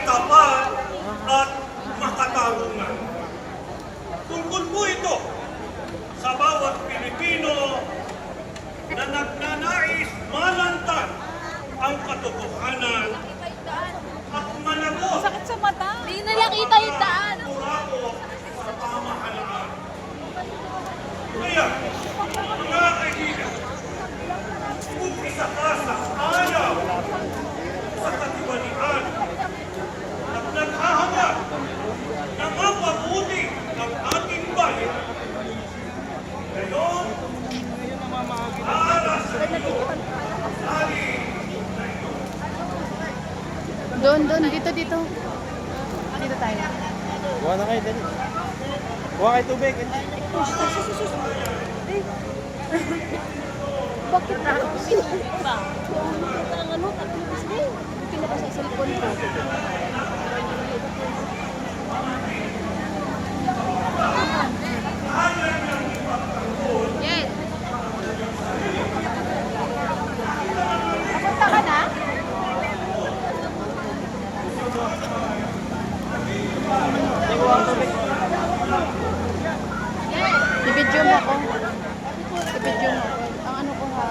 tapat at makatarungan. Tungkol po ito sa bawat Pilipino na nagnanais malantad ang katotohanan at managot Sakit sa mata. Hindi na nakita yung daan. turako sa pamahalaan. Kaya, mga kaibigan, kung isa ka sa ayaw sa katiwalian at naghahangad na mapabuti ang ating bayan, ngayon, aaras sa iyo ang sali na ito. Doon, dito. Dito tayo. Buha na kayo, dali. Buha kayo tubig. Bakit na? Ba? Ang ano, pinaka sa cellphone ko. Yes. Papunta ka na? I-video mo ako. I-video mo ako. Ang ano ko ha.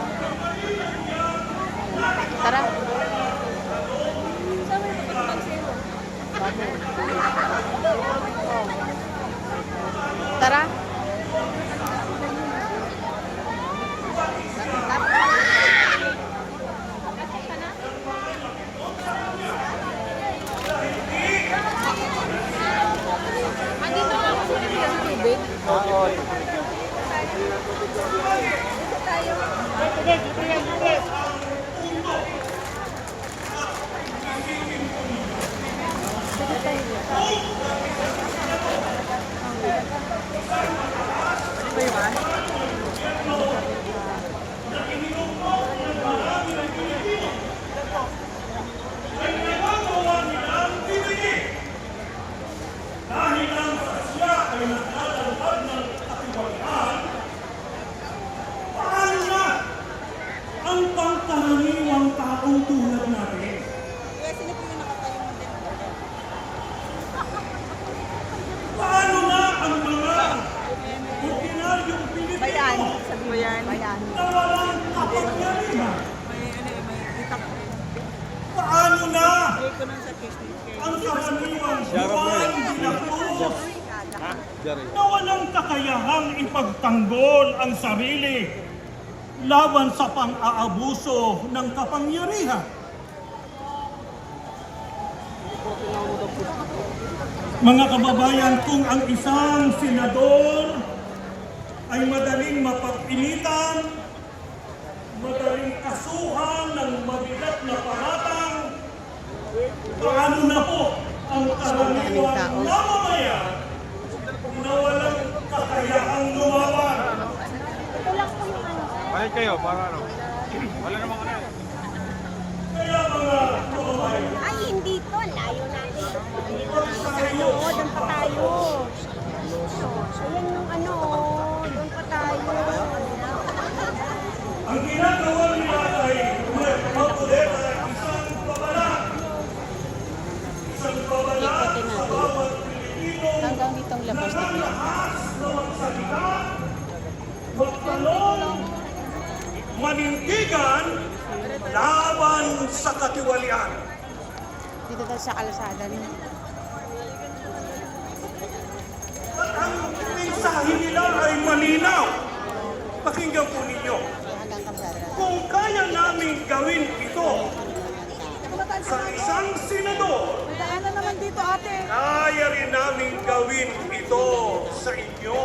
Tara. Tara. Andito nga ako sa tubig. Oo. Dahil ang sasya ay naglalantad ng katiwalian, paano na ang pangkaraniwang taong tulad natin? Paano na ang mga ordinaryong Pilipino na walang kapangyarihan? Paano na ang karaniwang Juan de la Cruz na walang kakayahang ipagtanggol ang sarili laban sa pang-aabuso ng kapangyarihan? Mga kababayan, kung ang isang senador ay madaling mapag-initan, madaling kasuhan ng mabigat na paratang, paano na po ang karaniwang mamamayan na walang kakayahang lumaban? Balik kayo, para ano? Wala namang ano. Kaya mga kababayan, Ay, hindi to. Layo natin. tayo Doon pa tayo. Ayan yung ano, doon pa tayo. ang ginagawa nila ay mapulit at isang babala. Isang babala sa bawat Pilipino Hanggang ditong labas na pala. lakas na magsalita, magtanong, manindigan laban sa katiwalian. Dito tayo sa kalsada niya. At ang mensahe nila ay malinaw. Pakinggan po ninyo. Hanggang kalsada. Kung kaya namin gawin ito sa isang senador, Daanan naman dito, ate. kaya rin namin gawin ito sa inyo.